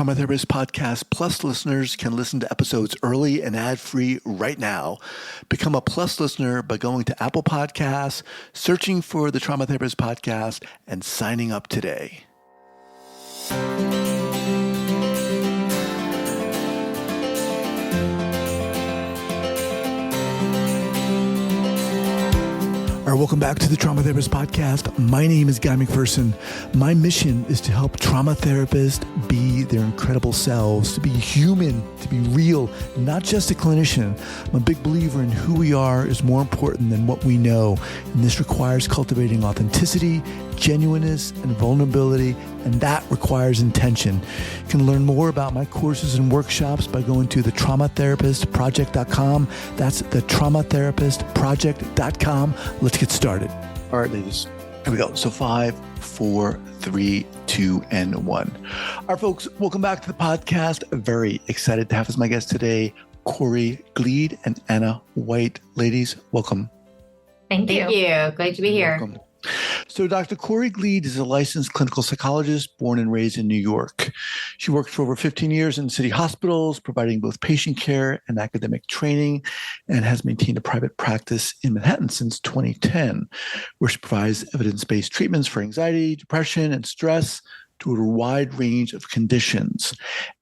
Trauma Therapist Podcast Plus listeners can listen to episodes early and ad-free right now. Become a Plus listener by going to Apple Podcasts, searching for the Trauma Therapist Podcast, and signing up today. All right, welcome back to the Trauma Therapist Podcast. My name is Guy McPherson. My mission is to help trauma therapists be their incredible selves, to be human, to be real, not just a clinician. I'm a big believer in who we are is more important than what we know. And this requires cultivating authenticity, genuineness, and vulnerability, and that requires intention. You can learn more about my courses and workshops by going to thetraumatherapistproject.com. That's thetraumatherapistproject.com. Let's get started. All right, ladies, here we go. So 5, 4, 3, 2, and 1. All right, folks, welcome back to the podcast. Very excited to have as my guest today, Corey Glied and Anna White. Ladies, welcome. Thank you. Glad to be here. Welcome. So Dr. Corey Glied is a licensed clinical psychologist born and raised in New York. She worked for over 15 years in city hospitals, providing both patient care and academic training, and has maintained a private practice in Manhattan since 2010, where she provides evidence-based treatments for anxiety, depression, and stress to a wide range of conditions.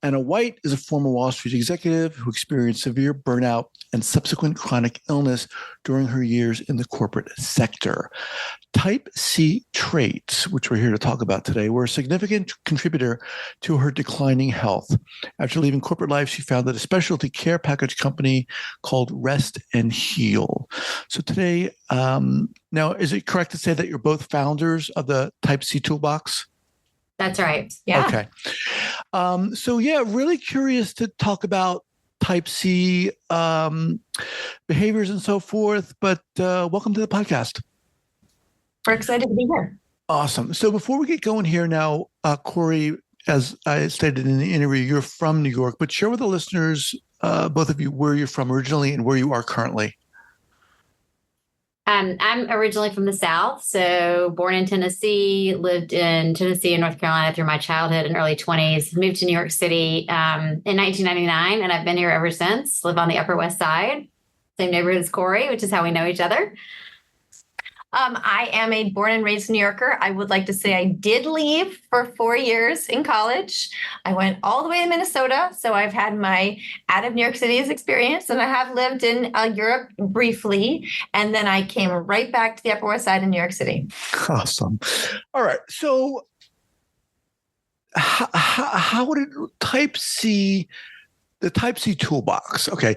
Anna White is a former Wall Street executive who experienced severe burnout and subsequent chronic illness during her years in the corporate sector. Type C traits, which we're here to talk about today, were a significant contributor to her declining health. After leaving corporate life, she founded a specialty care package company called Rest and Heal. So today, now, is it correct to say that you're both founders of the Type C Toolbox? That's right. Yeah. Okay. Really curious to talk about Type C behaviors and so forth, but welcome to the podcast. We're excited to be here. Awesome. So before we get going here now, Corey, as I stated in the interview, you're from New York, but share with the listeners, both of you, where you're from originally and where you are currently. I'm originally from the South, so born in Tennessee, lived in Tennessee and North Carolina through my childhood and early 20s, moved to New York City in 1999, and I've been here ever since, live on the Upper West Side, same neighborhood as Corey, which is how we know each other. I am a born and raised New Yorker. I would like to say I did leave for 4 years in college. I went all the way to Minnesota. So I've had my out of New York City's experience, and I have lived in Europe briefly. And then I came right back to the Upper West Side in New York City. Awesome. All right. So how did the Type C Toolbox, okay.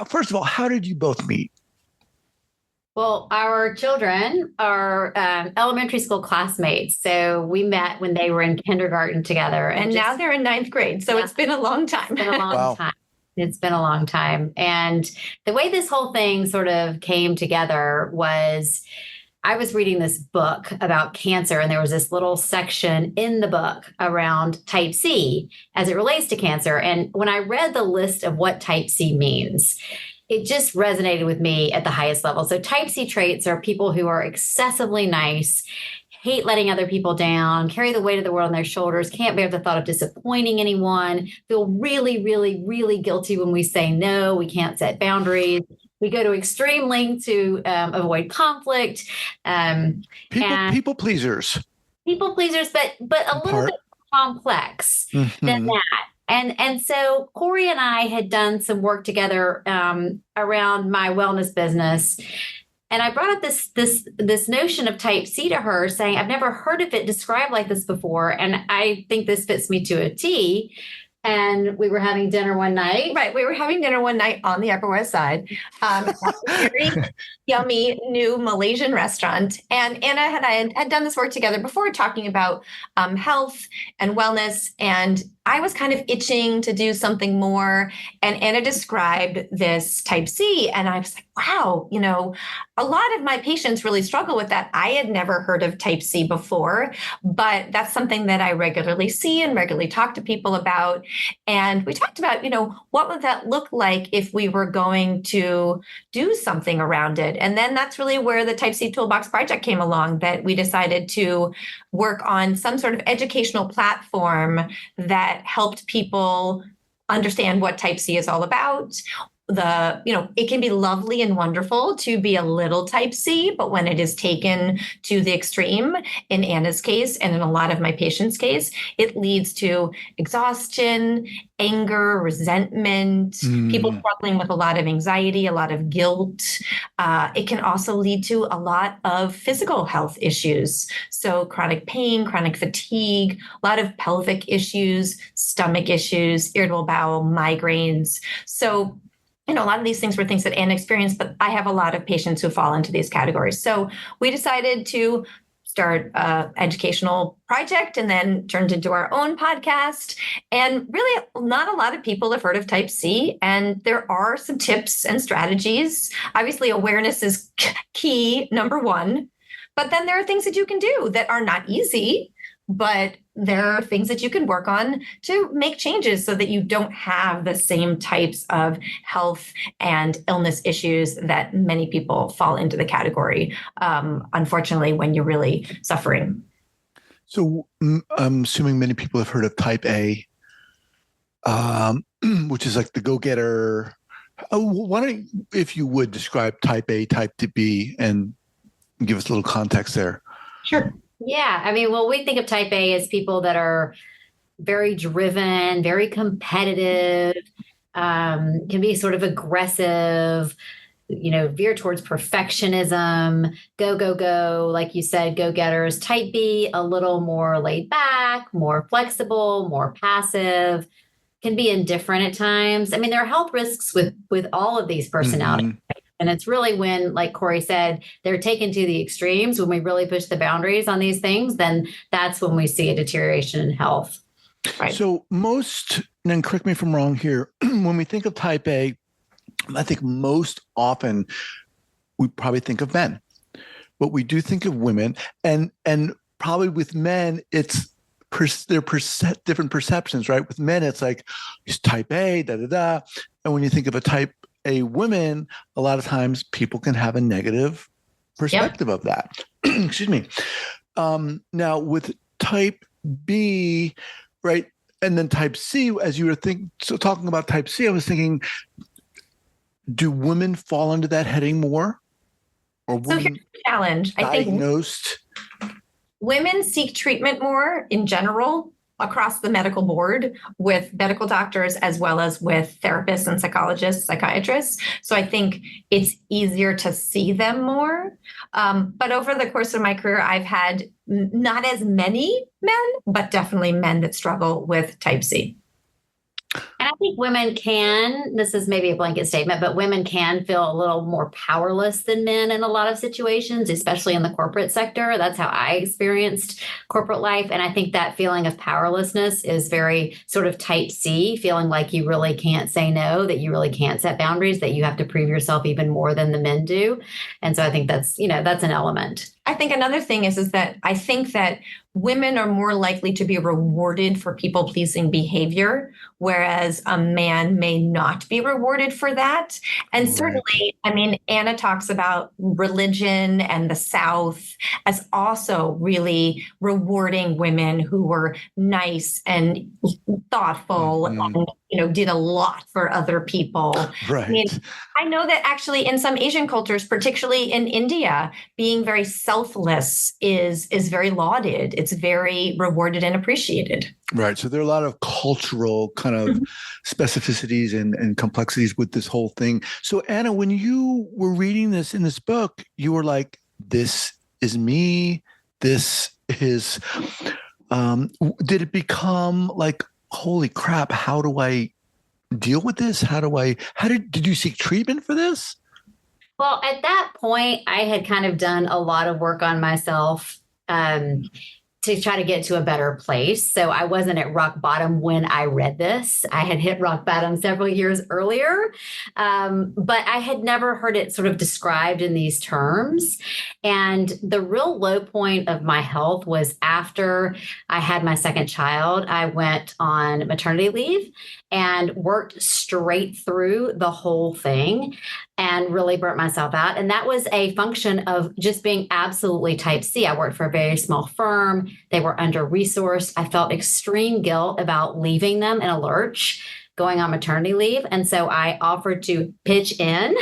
First of all, how did you both meet? Well, our children are elementary school classmates. So we met when they were in kindergarten together. And now they're in 9th grade. So It's been a long time. It's been a long time. It's been a long time. And the way this whole thing sort of came together was I was reading this book about cancer, and there was this little section in the book around Type C as it relates to cancer. And when I read the list of what Type C means, it just resonated with me at the highest level. So Type C traits are people who are excessively nice, hate letting other people down, carry the weight of the world on their shoulders, can't bear the thought of disappointing anyone, feel really, really, really guilty when we say no, we can't set boundaries. We go to extreme lengths to avoid conflict. People pleasers. People pleasers, but a little bit complex than that. And so Corey and I had done some work together around my wellness business. And I brought up this notion of Type C to her, saying, I've never heard of it described like this before. And I think this fits me to a T. And we were having dinner one night. Right. We were having dinner one night on the Upper West Side at a very yummy new Malaysian restaurant. And Anna and I had done this work together before, talking about health and wellness. And I was kind of itching to do something more. And Anna described this Type C. And I was like, wow, a lot of my patients really struggle with that. I had never heard of Type C before, but that's something that I regularly see and regularly talk to people about. And we talked about, what would that look like if we were going to do something around it? And then that's really where the Type C Toolbox project came along, that we decided to work on some sort of educational platform that that helped people understand what Type C is all about. It can be lovely and wonderful to be a little Type C, but when it is taken to the extreme, in Anna's case, and in a lot of my patients' case, it leads to exhaustion, anger, resentment, people struggling with a lot of anxiety, a lot of guilt. It can also lead to a lot of physical health issues. So chronic pain, chronic fatigue, a lot of pelvic issues, stomach issues, irritable bowel, migraines. So a lot of these things were things that Anna experienced, but I have a lot of patients who fall into these categories. So we decided to start an educational project and then turned into our own podcast. And really, not a lot of people have heard of Type C. And there are some tips and strategies. Obviously, awareness is key, number one. But then there are things that you can do that are not easy, but there are things that you can work on to make changes so that you don't have the same types of health and illness issues that many people fall into the category, unfortunately, when you're really suffering. So I'm assuming many people have heard of Type A, which is like the go-getter. Why don't, if you would, describe Type A, Type B, and give us a little context there? Sure. Yeah. I mean, well, we think of Type A as people that are very driven, very competitive, can be sort of aggressive, veer towards perfectionism, go, like you said, go-getters. Type B, a little more laid back, more flexible, more passive, can be indifferent at times. I mean, there are health risks with all of these personalities. Mm-hmm. And it's really when, like Corey said, they're taken to the extremes, when we really push the boundaries on these things, then that's when we see a deterioration in health. Right. So and correct me if I'm wrong here, when we think of Type A, I think most often we probably think of men, but we do think of women, and probably with men, it's different perceptions, right? With men, it's like, he's Type A, da. And when you think of a Type A woman, a lot of times people can have a negative perspective of that. Excuse me. Now with Type B, right, and then Type C, as you were talking about Type C, I was thinking, do women fall into that heading more? Or so here's the challenge. Diagnosed? I think women seek treatment more in general across the medical board with medical doctors as well as with therapists and psychologists, psychiatrists. So I think it's easier to see them more. But over the course of my career, I've had not as many men, but definitely men that struggle with Type C. And I think women this is maybe a blanket statement, but women can feel a little more powerless than men in a lot of situations, especially in the corporate sector. That's how I experienced corporate life. And I think that feeling of powerlessness is very sort of Type C, feeling like you really can't say no, that you really can't set boundaries, that you have to prove yourself even more than the men do. And so I think that's an element. I think another thing is that I think that women are more likely to be rewarded for people-pleasing behavior, whereas a man may not be rewarded for that. And certainly, I mean, Anna talks about religion and the South as also really rewarding women who were nice and thoughtful and, did a lot for other people. Right. I mean, I know that actually in some Asian cultures, particularly in India, being very selfless is very lauded. It's very rewarded and appreciated. Right. So there are a lot of cultural kind of specificities and complexities with this whole thing. So Anna, when you were reading this in this book, you were like, this is me. This is, did it become like, holy crap, how do I deal with this? Did you seek treatment for this? Well, at that point, I had kind of done a lot of work on myself to try to get to a better place. So I wasn't at rock bottom when I read this. I had hit rock bottom several years earlier, but I had never heard it sort of described in these terms. And the real low point of my health was after I had my second child. I went on maternity leave and worked straight through the whole thing. and really burnt myself out. And that was a function of just being absolutely Type C. I worked for a very small firm. They were under-resourced. I felt extreme guilt about leaving them in a lurch, going on maternity leave. And so I offered to pitch in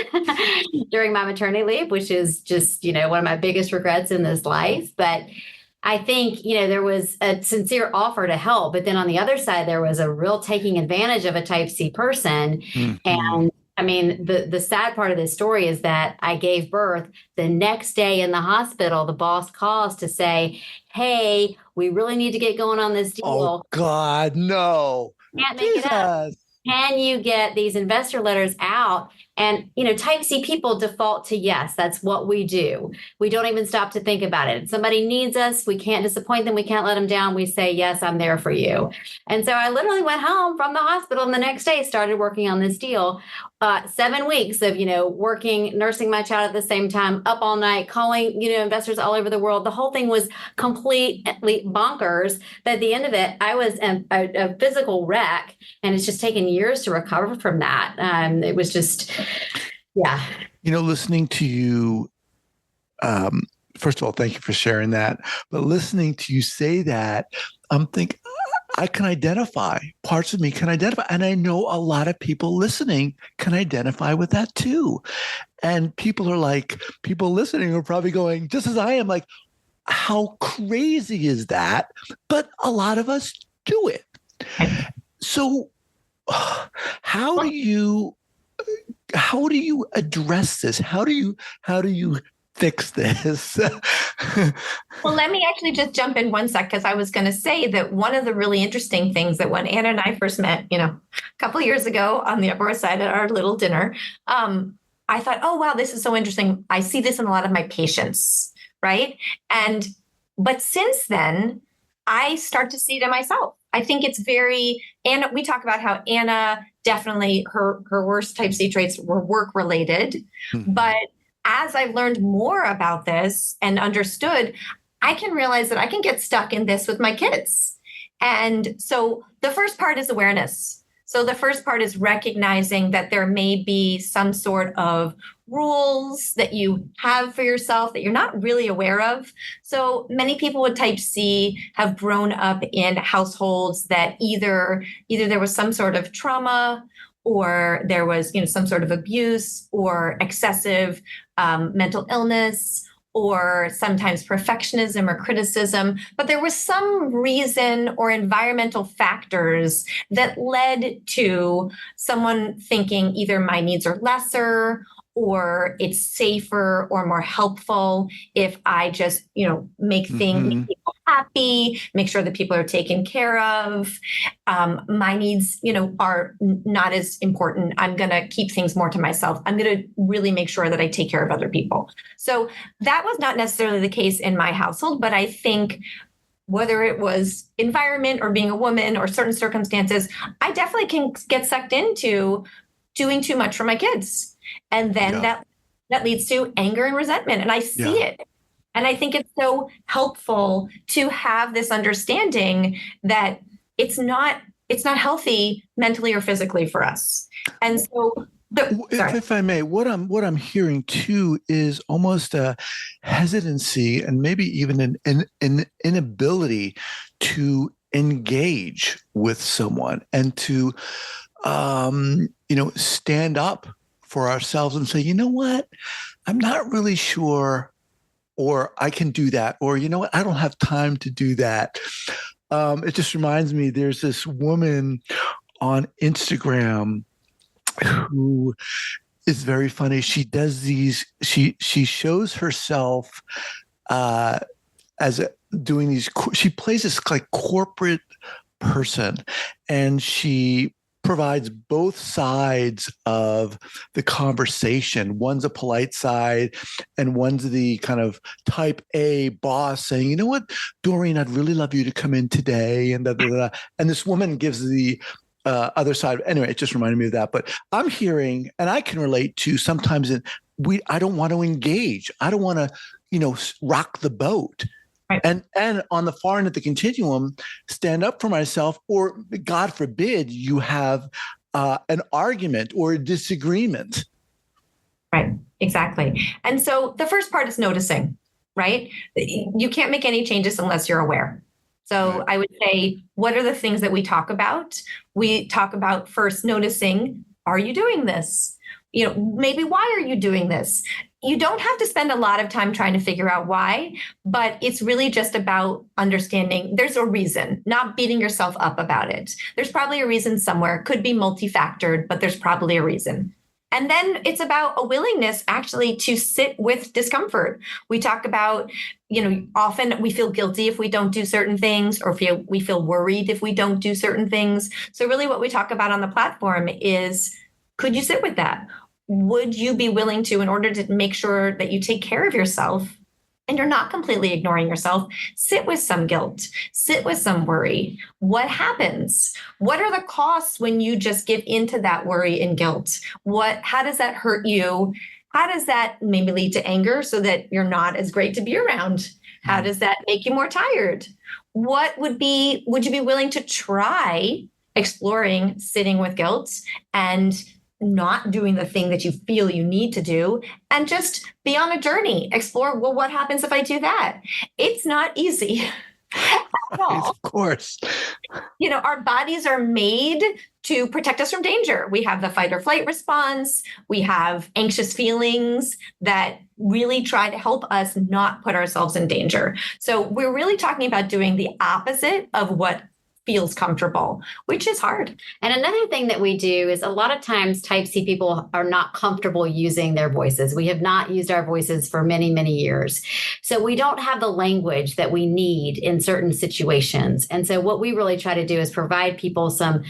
during my maternity leave, which is just, one of my biggest regrets in this life. But I think, there was a sincere offer to help. But then on the other side, there was a real taking advantage of a Type C person. Mm-hmm. And I mean, the sad part of this story is that I gave birth the next day in the hospital. The boss calls to say, hey, we really need to get going on this deal. Oh, God, no. Can't make it up. Can you get these investor letters out? And, Type C people default to yes, that's what we do. We don't even stop to think about it. If somebody needs us, we can't disappoint them. We can't let them down. We say, yes, I'm there for you. And so I literally went home from the hospital and the next day started working on this deal. 7 weeks of, working, nursing my child at the same time, up all night, calling, investors all over the world. The whole thing was completely bonkers. But at the end of it, I was a physical wreck, and it's just taken years to recover from that. It was just, yeah. Listening to you, first of all, thank you for sharing that. But listening to you say that, I'm thinking, I can identify, parts of me can identify. And I know a lot of people listening can identify with that too. And people listening are probably going, just as I am, like, how crazy is that? But a lot of us do it. So how do you address this? How do you fix this? Well, let me actually just jump in one sec, because I was going to say that one of the really interesting things that when Anna and I first met, a couple of years ago on the Upper West Side at our little dinner, I thought, oh, wow, this is so interesting. I see this in a lot of my patients, right? But since then, I start to see it in myself. I think it's Anna, we talk about how Anna definitely, her worst Type C traits were work-related, but as I've learned more about this and understood, I can realize that I can get stuck in this with my kids. And so the first part is awareness. So the first part is recognizing that there may be some sort of rules that you have for yourself that you're not really aware of. So many people with Type C have grown up in households that either there was some sort of trauma, or there was, some sort of abuse or excessive mental illness, or sometimes perfectionism or criticism. But there was some reason or environmental factors that led to someone thinking either my needs are lesser, or it's safer or more helpful if I just, make things make people happy, make sure that people are taken care of. My needs, are not as important. I'm going to keep things more to myself. I'm going to really make sure that I take care of other people. So that was not necessarily the case in my household, but I think whether it was environment or being a woman or certain circumstances, I definitely can get sucked into doing too much for my kids. And then that leads to anger and resentment. And I see it. And I think it's so helpful to have this understanding that it's not healthy mentally or physically for us. And so if I may, what I'm hearing too is almost a hesitancy and maybe even an inability to engage with someone and to stand up for ourselves and say, you know what, I'm not really sure, or I can do that, or you know what, I don't have time to do that. It just reminds me, there's this woman on Instagram who is very funny. She does these, she shows herself doing these, she plays this like corporate person, and she provides both sides of the conversation. One's a polite side, and one's the kind of type A boss saying, you know what, Doreen, I'd really love you to come in today. And And this woman gives the other side. Anyway, it just reminded me of that. But I'm hearing, and I can relate to sometimes I don't want to engage. I don't want to, rock the boat. Right. And on the far end of the continuum, stand up for myself, or God forbid you have an argument or a disagreement. Right. Exactly. And so the first part is noticing, right? You can't make any changes unless you're aware. So Right. I would say, what are the things that we talk about? We talk about first noticing, are you doing this? Maybe why are you doing this? You don't have to spend a lot of time trying to figure out why, but it's really just about understanding there's a reason, not beating yourself up about it. There's probably a reason somewhere. It could be multifactored, but there's probably a reason. And then it's about a willingness actually to sit with discomfort. We talk about, often we feel guilty if we don't do certain things, or we feel worried if we don't do certain things. So really what we talk about on the platform is, could you sit with that? Would you be willing to, in order to make sure that you take care of yourself and you're not completely ignoring yourself, sit with some guilt, sit with some worry? What happens? What are the costs when you just give into that worry and guilt? How does that hurt you? How does that maybe lead to anger so that you're not as great to be around? How does that make you more tired? Would you be willing to try exploring sitting with guilt and not doing the thing that you feel you need to do, and just be on a journey, explore, well, what happens if I do that? It's not easy at all. Of course. Our bodies are made to protect us from danger. We have the fight or flight response. We have anxious feelings that really try to help us not put ourselves in danger. So we're really talking about doing the opposite of what feels comfortable, which is hard. And another thing that we do is, a lot of times Type C people are not comfortable using their voices. We have not used our voices for many, many years. So we don't have the language that we need in certain situations. And so what we really try to do is provide people some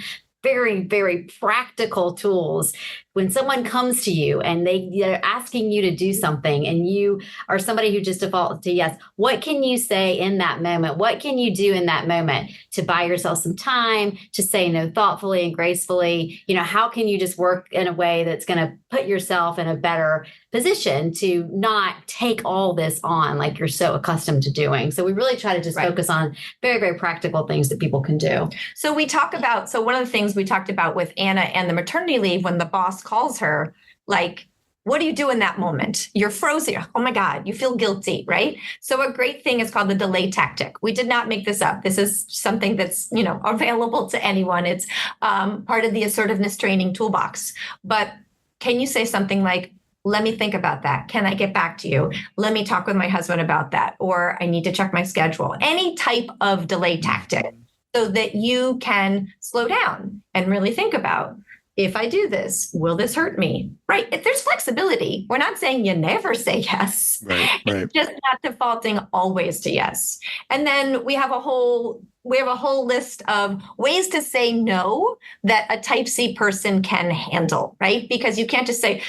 very, very practical tools. When someone comes to you and they're asking you to do something, and you are somebody who just defaults to yes, what can you say in that moment? What can you do in that moment to buy yourself some time, to say no thoughtfully and gracefully? How can you just work in a way that's going to put yourself in a better position to not take all this on like you're so accustomed to doing? So we really try to just focus on very, very practical things that people can do. So one of the things we talked about with Anna and the maternity leave, when the boss calls her, like, what do you do in that moment? You're frozen. Oh my God, you feel guilty, right? So a great thing is called the delay tactic. We did not make this up. This is something that's, available to anyone. It's part of the assertiveness training toolbox. But can you say something like, let me think about that. Can I get back to you? Let me talk with my husband about that. Or I need to check my schedule. Any type of delay tactic, so that you can slow down and really think about, if I do this, will this hurt me? Right. If there's flexibility, we're not saying you never say yes. Right. It's just not defaulting always to yes. And then we have a whole list of ways to say no that a Type C person can handle, right? Because you can't just say,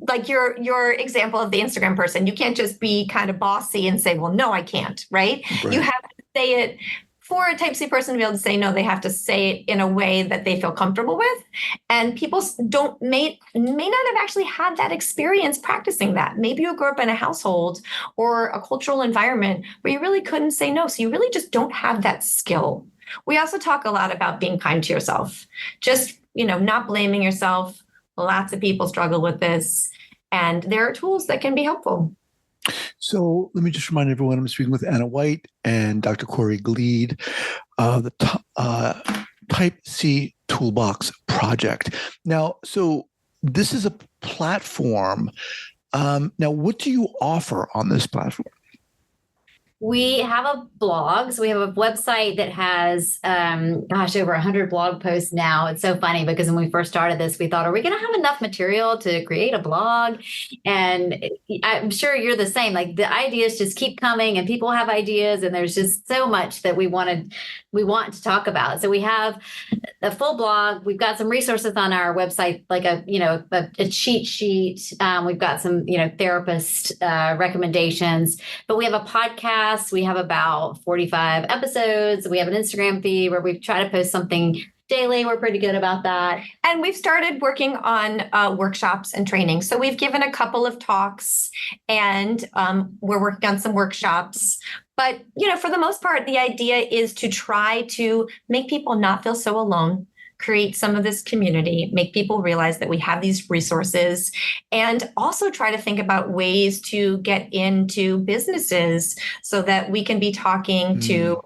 like your example of the Instagram person, you can't just be kind of bossy and say, well, no, I can't, right? You have to say it. For a Type C person to be able to say no, they have to say it in a way that they feel comfortable with. And people may not have actually had that experience practicing that. Maybe you grew up in a household or a cultural environment where you really couldn't say no. So you really just don't have that skill. We also talk a lot about being kind to yourself, just, not blaming yourself. Lots of people struggle with this, and there are tools that can be helpful. So let me just remind everyone, I'm speaking with Anna White and Dr. Corey Glied, the Type C Toolbox Project. Now, so this is a platform. Now, what do you offer on this platform? We have a blog. So we have a website that has, over 100 blog posts now. It's so funny because when we first started this, we thought, are we going to have enough material to create a blog? And I'm sure you're the same. Like, the ideas just keep coming and people have ideas, and there's just so much that we want to talk about. So we have a full blog. We've got some resources on our website, like a cheat sheet. We've got some, therapist recommendations, but we have a podcast. We have about 45 episodes. We have an Instagram feed where we try to post something daily. We're pretty good about that. And we've started working on workshops and training. So we've given a couple of talks, and we're working on some workshops. But, for the most part, the idea is to try to make people not feel so alone, create some of this community, make people realize that we have these resources, and also try to think about ways to get into businesses so that we can be talking to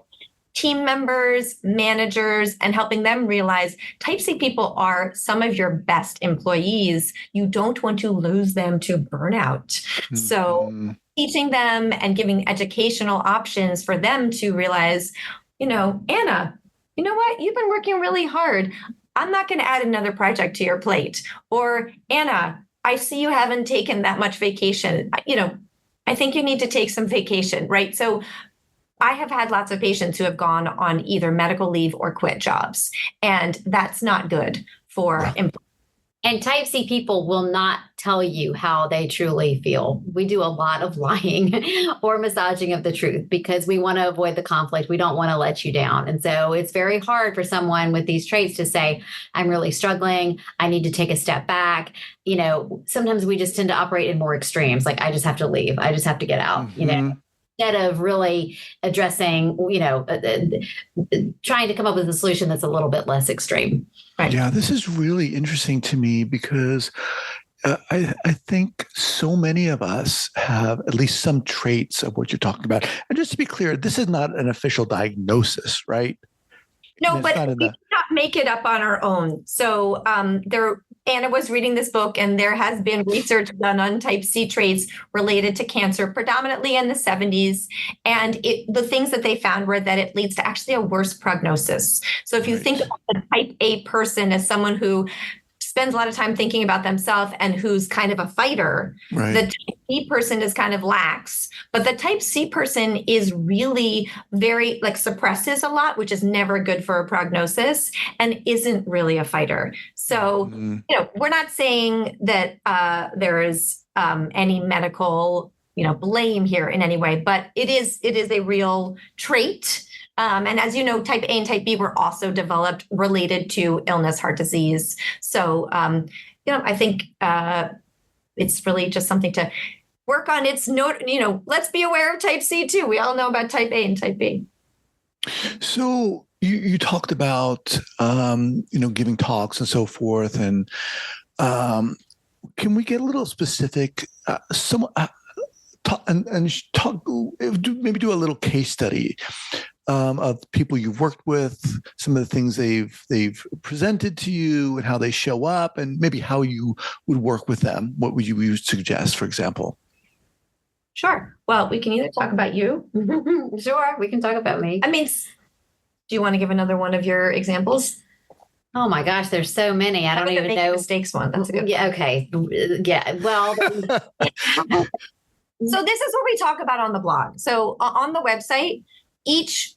team members, managers, and helping them realize Type C people are some of your best employees. You don't want to lose them to burnout. So teaching them and giving educational options for them to realize, Anna, you know what? You've been working really hard. I'm not going to add another project to your plate. Or Anna, I see you haven't taken that much vacation. I think you need to take some vacation, right? So I have had lots of patients who have gone on either medical leave or quit jobs, and that's not good for employees. And Type C people will not tell you how they truly feel. We do a lot of lying or massaging of the truth because we want to avoid the conflict. We don't want to let you down. And so it's very hard for someone with these traits to say, I'm really struggling. I need to take a step back. Sometimes we just tend to operate in more extremes. Like, I just have to leave. I just have to get out, instead of really addressing, trying to come up with a solution that's a little bit less extreme. Right. Yeah, this is really interesting to me because I think so many of us have at least some traits of what you're talking about. And just to be clear, this is not an official diagnosis, right? No, but we cannot make it up on our own. So Anna was reading this book, and there has been research done on Type C traits related to cancer, predominantly in the 70s. And the things that they found were that it leads to actually a worse prognosis. So if you think about the Type A person as someone who spends a lot of time thinking about themselves and who's kind of a fighter, the Type B person is kind of lax, but the Type C person is really very suppresses a lot, which is never good for a prognosis and isn't really a fighter. So, we're not saying that there is any medical, blame here in any way, but it is a real trait. And as you know, Type A and Type B were also developed related to illness, heart disease. So, I think it's really just something to work on. It's let's be aware of Type C too. We all know about Type A and Type B. So you talked about, giving talks and so forth. And can we get a little specific? Maybe do a little case study of people you've worked with, some of the things they've presented to you and how they show up, and maybe how you would work with them. What would you suggest, for example? Sure. Well, we can either talk about you. Sure, we can talk about me. Do you want to give another one of your examples? Oh my gosh, there's so many. I don't even know. Mistakes one. That's a good one. Yeah. Okay. Yeah. Well. So this is what we talk about on the blog. So on the website, each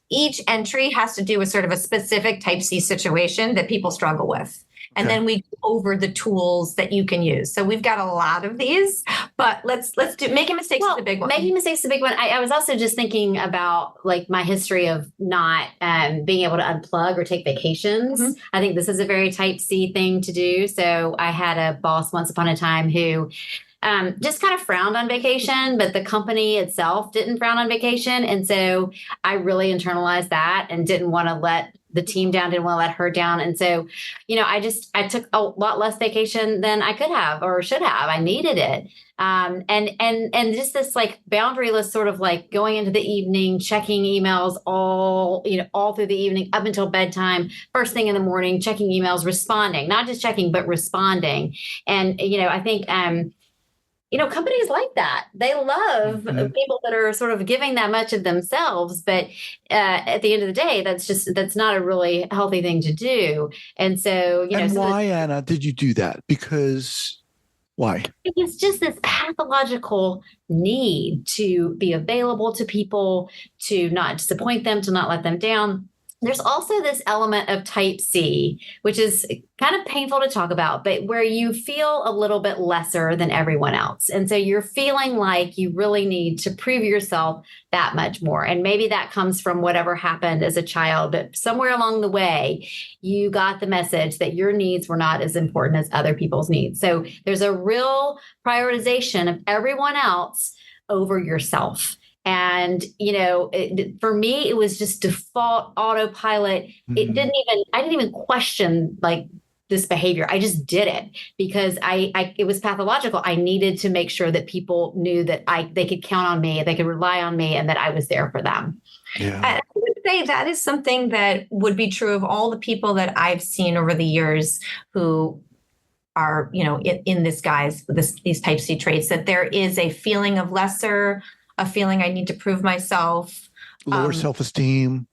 entry has to do with sort of a specific Type C situation that people struggle with. And then we go over the tools that you can use. So we've got a lot of these, but let's do making mistakes is the big one. Making mistakes is the big one. I was also just thinking about my history of not being able to unplug or take vacations. Mm-hmm. I think this is a very Type C thing to do. So I had a boss once upon a time who just kind of frowned on vacation, but the company itself didn't frown on vacation. And so I really internalized that and didn't want to let the team down, didn't want to let her down. And so, I took a lot less vacation than I could have or should have. I needed it. And just this boundaryless sort of going into the evening, checking emails all through the evening up until bedtime, first thing in the morning, checking emails, responding, not just checking, but responding. And, I think, companies like that. They love people that are sort of giving that much of themselves. But at the end of the day, that's not a really healthy thing to do. And so, And why, Anna, did you do that? Because why? It's just this pathological need to be available to people, to not disappoint them, to not let them down. There's also this element of Type C, which is kind of painful to talk about, but where you feel a little bit lesser than everyone else. And so you're feeling like you really need to prove yourself that much more. And maybe that comes from whatever happened as a child, but somewhere along the way, you got the message that your needs were not as important as other people's needs. So there's a real prioritization of everyone else over yourself. And, for me, it was just default autopilot. Mm-hmm. I didn't even question like this behavior. I just did it because it was pathological. I needed to make sure that people knew that they could count on me, they could rely on me, and that I was there for them. Yeah. I would say that is something that would be true of all the people that I've seen over the years who are, in this guise, these type C traits, that there is a feeling of lesser, a feeling I need to prove myself. Lower self-esteem.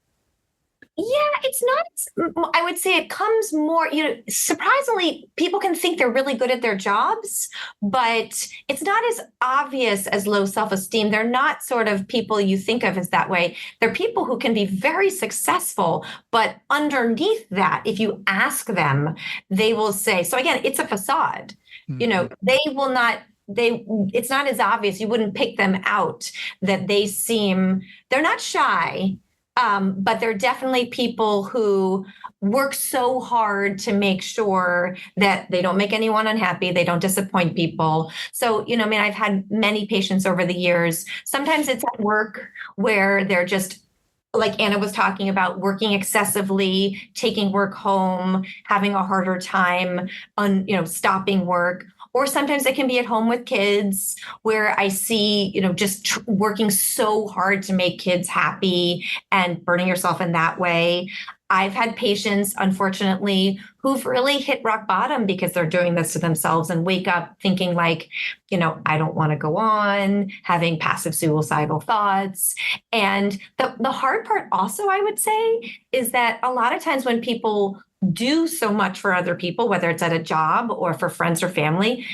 Yeah, it's not, I would say it comes more, surprisingly, people can think they're really good at their jobs, but it's not as obvious as low self-esteem. They're not sort of people you think of as that way. They're people who can be very successful, but underneath that, if you ask them, they will say, so again, it's a facade. Mm-hmm. They will not, it's not as obvious. You wouldn't pick them out that they're not shy. But they're definitely people who work so hard to make sure that they don't make anyone unhappy. They don't disappoint people. So, I've had many patients over the years. Sometimes it's at work where they're just, like Anna was talking about, working excessively, taking work home, having a harder time on, stopping work. Or sometimes it can be at home with kids where I see, just working so hard to make kids happy and burning yourself in that way. I've had patients, unfortunately, who've really hit rock bottom because they're doing this to themselves and wake up thinking like, I don't want to go on, having passive suicidal thoughts. And the hard part also, I would say, is that a lot of times when people do so much for other people, whether it's at a job or for friends or family,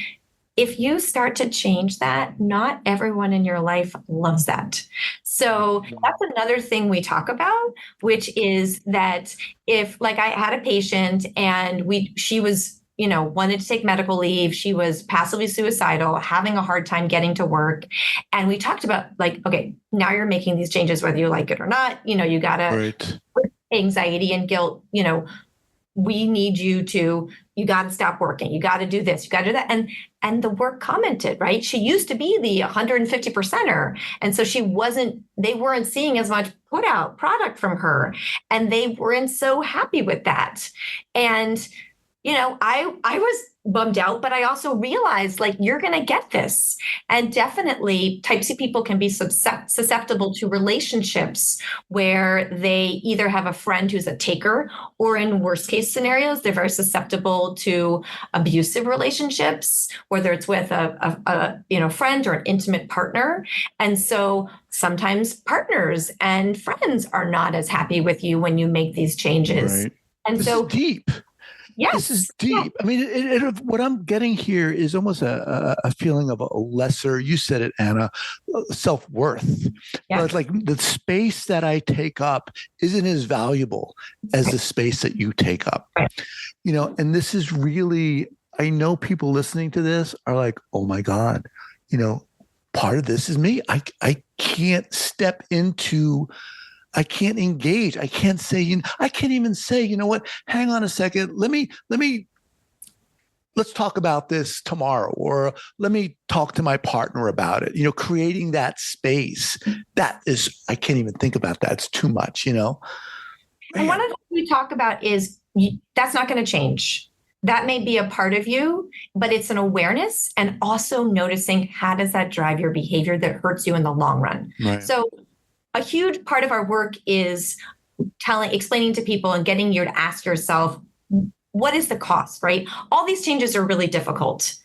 if you start to change that, not everyone in your life loves that. So that's another thing we talk about, which is that if, like, I had a patient and she was, wanted to take medical leave, she was passively suicidal, having a hard time getting to work. And we talked about like, okay, now you're making these changes, whether you like it or not, you gotta, anxiety and guilt, we need you got to stop working. You got to do this. You got to do that. And the work commented, right? She used to be the 150%er. And so they weren't seeing as much product from her. And they weren't so happy with that. And, I was bummed out, but I also realized like, you're going to get this. And definitely type C people can be susceptible to relationships where they either have a friend who's a taker, or in worst case scenarios, they're very susceptible to abusive relationships, whether it's with a friend or an intimate partner. And so sometimes partners and friends are not as happy with you when you make these changes. Right. And this so is deep. Yes. This is deep. I mean, what I'm getting here is almost a feeling of a lesser, you said it, Anna, self-worth. Yeah. But like the space that I take up isn't as valuable as the space that you take up. Right. And this is really, I know people listening to this are like, oh my God, part of this is me. I can't step into, I can't engage. I can't say, I can't even say, you know what, hang on a second. Let's talk about this tomorrow, or let me talk to my partner about it. Creating that space, that is, I can't even think about that. It's too much, And one of the things we talk about is that's not going to change. That may be a part of you, but it's an awareness and also noticing how does that drive your behavior that hurts you in the long run. Right. So a huge part of our work is explaining to people and getting you to ask yourself, what is the cost, right? All these changes are really difficult.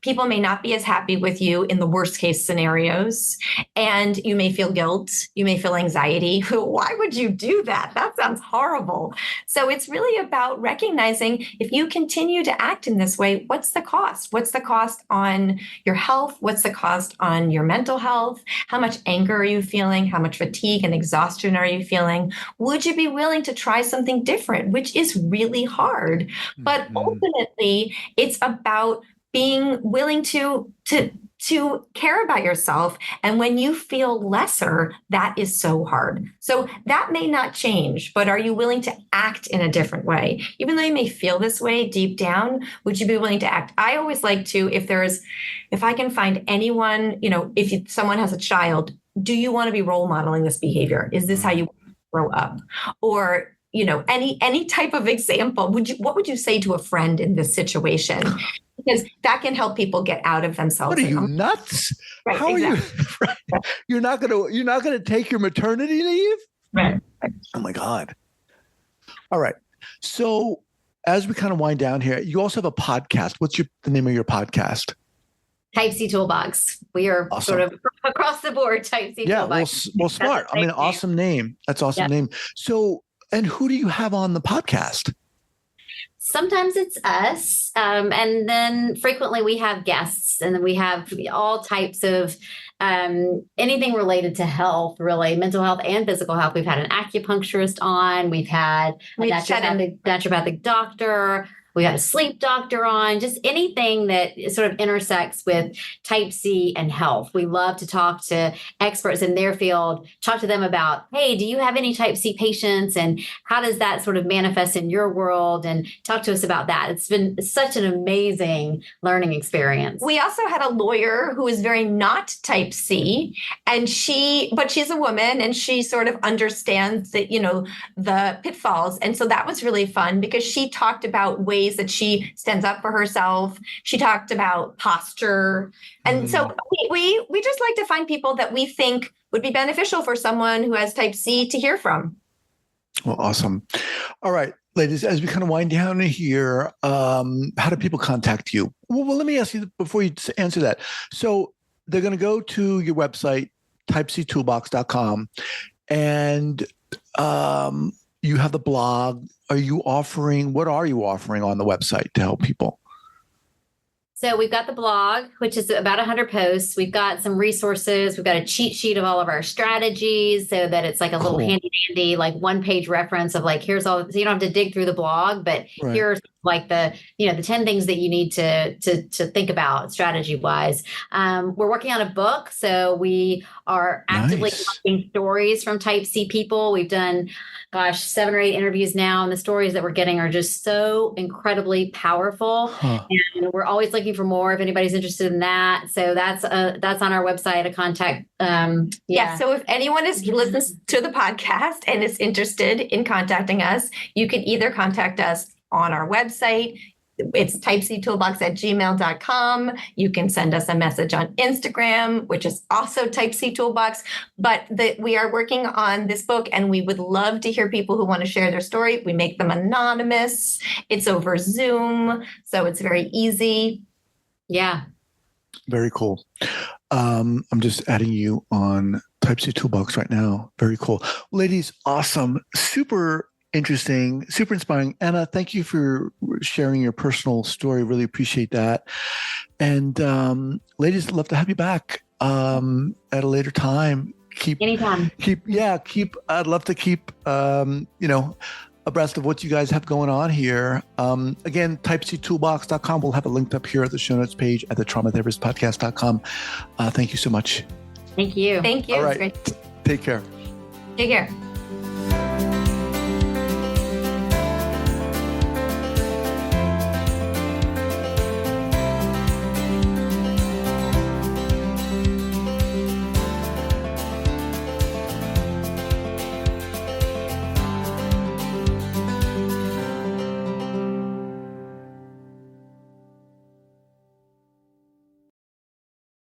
People may not be as happy with you in the worst case scenarios, and you may feel guilt. You may feel anxiety. Why would you do that? That sounds horrible. So it's really about recognizing if you continue to act in this way, what's the cost? What's the cost on your health? What's the cost on your mental health? How much anger are you feeling? How much fatigue and exhaustion are you feeling? Would you be willing to try something different, which is really hard? But ultimately, it's about being willing to care about yourself. And when you feel lesser, that is so hard. So that may not change, but are you willing to act in a different way? Even though you may feel this way deep down, would you be willing to act? I always like to, if I can find anyone, if someone has a child, do you want to be role modeling this behavior? Is this how you grow up? Or, any type of example, what would you say to a friend in this situation? Because that can help people get out of themselves. What are you, nuts? Right, How exactly. are you? You're not gonna take your maternity leave? Right. Oh my God. All right. So as we kind of wind down here, you also have a podcast. What's the name of your podcast? Type C Toolbox. We are Awesome. sort of across the board Type C Toolbox. Well, smart. I mean, awesome name. That's awesome name. So, and who do you have on the podcast? Sometimes it's us. And then frequently we have guests, and then we have all types of anything related to health, really, mental health and physical health. We've had an acupuncturist on. We've had a naturopathic doctor. We got a sleep doctor on, just anything that sort of intersects with Type C and health. We love to talk to experts in their field, talk to them about, hey, do you have any Type C patients? And how does that sort of manifest in your world? And talk to us about that. It's been such an amazing learning experience. We also had a lawyer who is very not Type C, but she's a woman and she sort of understands that, the pitfalls. And so that was really fun because she talked about ways that she stands up for herself. She talked about posture. And so we just like to find people that we think would be beneficial for someone who has Type C to hear from. Well, awesome. All right, ladies, as we kind of wind down here, how do people contact you? Well, let me ask you before you answer that. So they're going to go to your website, typectoolbox.com, and you have the blog. What are you offering on the website to help people? So we've got the blog, which is about 100 posts. We've got some resources. We've got a cheat sheet of all of our strategies so that it's like a little handy dandy, like 1-page reference of like, here's all, so you don't have to dig through the blog, but here's like the 10 things that you need to think about strategy wise. We're working on a book. So we are actively collecting stories from Type C people. We've done 7 or 8 interviews now, and the stories that we're getting are just so incredibly powerful. And we're always looking for more if anybody's interested in that. So that's on our website, a contact. So if anyone listens to the podcast and is interested in contacting us, you can either contact us on our website. It's typectoolbox@gmail.com. You can send us a message on Instagram, which is also Type C Toolbox. But we are working on this book, and we would love to hear people who want to share their story. We make them anonymous. It's over Zoom, so it's very easy. Yeah. Very cool. I'm just adding you on Type C Toolbox right now. Very cool. Ladies, awesome. Super interesting, super inspiring. Anna, thank you for sharing your personal story. Really appreciate that. And ladies, I'd love to have you back at a later time. Anytime. I'd love to keep, abreast of what you guys have going on here. Again, typectoolbox.com. We'll have it linked up here at the show notes page at the traumatherapistpodcast.com. Thank you so much. Thank you. Thank you. All right. Take care. Take care.